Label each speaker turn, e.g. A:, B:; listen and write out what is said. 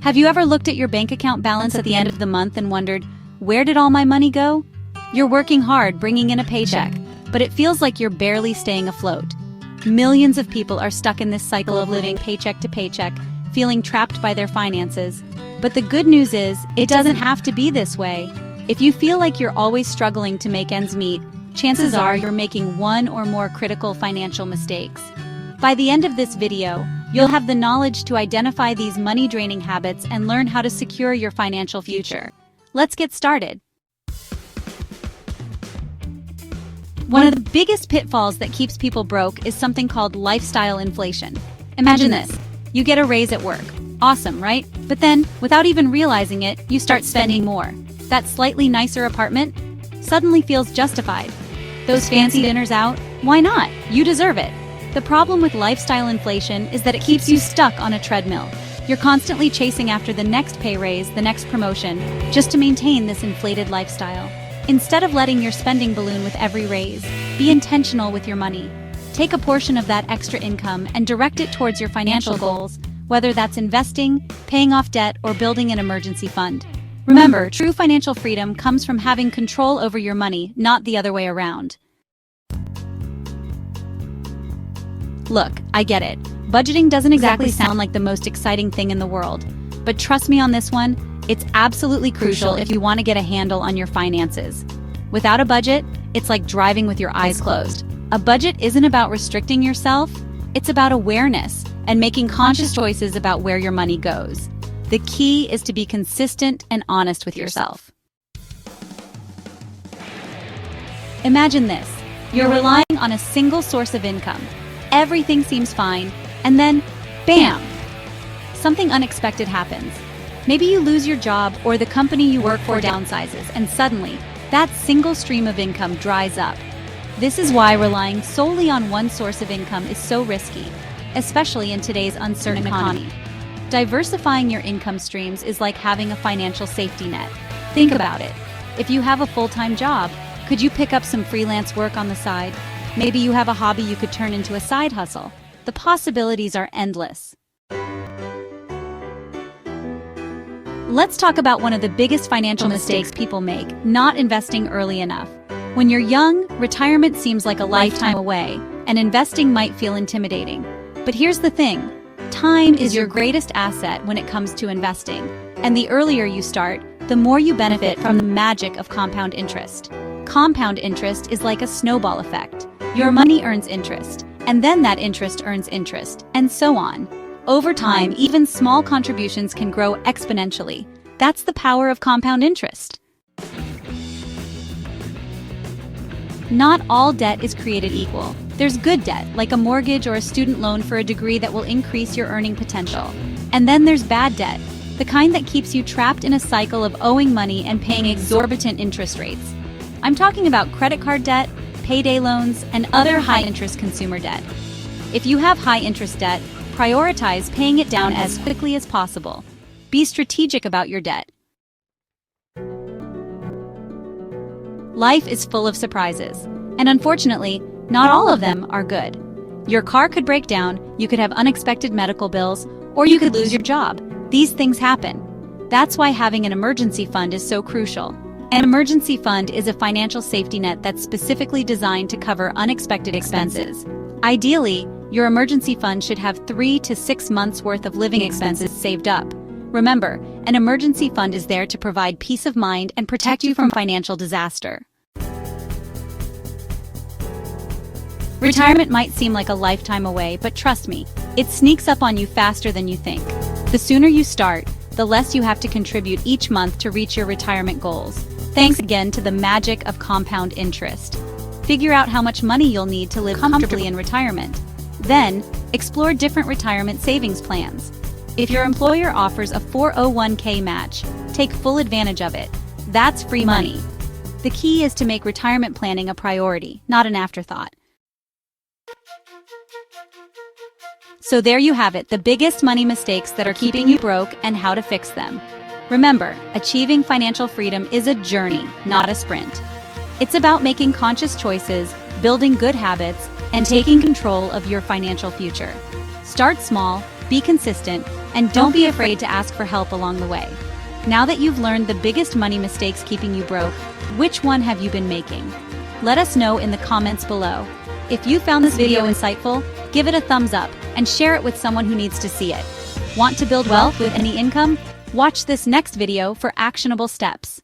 A: Have you ever looked at your bank account balance at the end of the month and wondered, where did all my money go? You're working hard, bringing in a paycheck, but it feels like you're barely staying afloat. Millions of people are stuck in this cycle of living paycheck to paycheck, feeling trapped by their finances. But the good news is, it doesn't have to be this way. If you feel like you're always struggling to make ends meet, chances are you're making one or more critical financial mistakes. By the end of this video, you'll have the knowledge to identify these money-draining habits and learn how to secure your financial future. Let's get started. One of the biggest pitfalls that keeps people broke is something called lifestyle inflation. Imagine this. You get a raise at work. Awesome, right? But then, without even realizing it, you start spending more. That slightly nicer apartment suddenly feels justified. Those fancy dinners out? Why not? You deserve it. The problem with lifestyle inflation is that it keeps you stuck on a treadmill. You're constantly chasing after the next pay raise, the next promotion, just to maintain this inflated lifestyle. Instead of letting your spending balloon with every raise, be intentional with your money. Take a portion of that extra income and direct it towards your financial goals, whether that's investing, paying off debt, or building an emergency fund. Remember, true financial freedom comes from having control over your money, not the other way around. Look, I get it. Budgeting doesn't exactly sound like the most exciting thing in the world. But trust me on this one, it's absolutely crucial if you want to get a handle on your finances. Without a budget, it's like driving with your eyes closed. A budget isn't about restricting yourself, it's about awareness and making conscious choices about where your money goes. The key is to be consistent and honest with yourself. Imagine this. You're relying on a single source of income. Everything seems fine, and then, bam! Something unexpected happens. Maybe you lose your job or the company you work for downsizes, and suddenly, that single stream of income dries up. This is why relying solely on one source of income is so risky, especially in today's uncertain economy. Diversifying your income streams is like having a financial safety net. Think about it. If you have a full-time job, could you pick up some freelance work on the side? Maybe you have a hobby you could turn into a side hustle. The possibilities are endless. Let's talk about one of the biggest financial mistakes people make, not investing early enough. When you're young, retirement seems like a lifetime away, and investing might feel intimidating. But here's the thing. Time is your greatest asset when it comes to investing, and the earlier you start, the more you benefit from the magic of compound interest. Compound interest is like a snowball effect. Your money earns interest, and then that interest earns interest, and so on. Over time, even small contributions can grow exponentially. That's the power of compound interest. Not all debt is created equal. There's good debt, like a mortgage or a student loan for a degree that will increase your earning potential. And then there's bad debt, the kind that keeps you trapped in a cycle of owing money and paying exorbitant interest rates. I'm talking about credit card debt, payday loans, and other high-interest consumer debt. If you have high-interest debt, prioritize paying it down as quickly as possible. Be strategic about your debt. Life is full of surprises, and unfortunately, not all of them are good. Your car could break down, you could have unexpected medical bills, or you could lose your job. These things happen. That's why having an emergency fund is so crucial. An emergency fund is a financial safety net that's specifically designed to cover unexpected expenses. Ideally, your emergency fund should have 3 to 6 months' worth of living expenses saved up. Remember, an emergency fund is there to provide peace of mind and protect you from financial disaster. Retirement might seem like a lifetime away, but trust me, it sneaks up on you faster than you think. The sooner you start, the less you have to contribute each month to reach your retirement goals. Thanks again to the magic of compound interest. Figure out how much money you'll need to live comfortably in retirement. Then, explore different retirement savings plans. If your employer offers a 401k match, take full advantage of it. That's free money. The key is to make retirement planning a priority, not an afterthought. So there you have it, the biggest money mistakes that are keeping you broke and how to fix them. Remember, achieving financial freedom is a journey, not a sprint. It's about making conscious choices, building good habits, and taking control of your financial future. Start small, be consistent, and don't be afraid to ask for help along the way. Now that you've learned the biggest money mistakes keeping you broke, which one have you been making? Let us know in the comments below. If you found this video insightful, give it a thumbs up and share it with someone who needs to see it. Want to build wealth with any income? Watch this next video for actionable steps.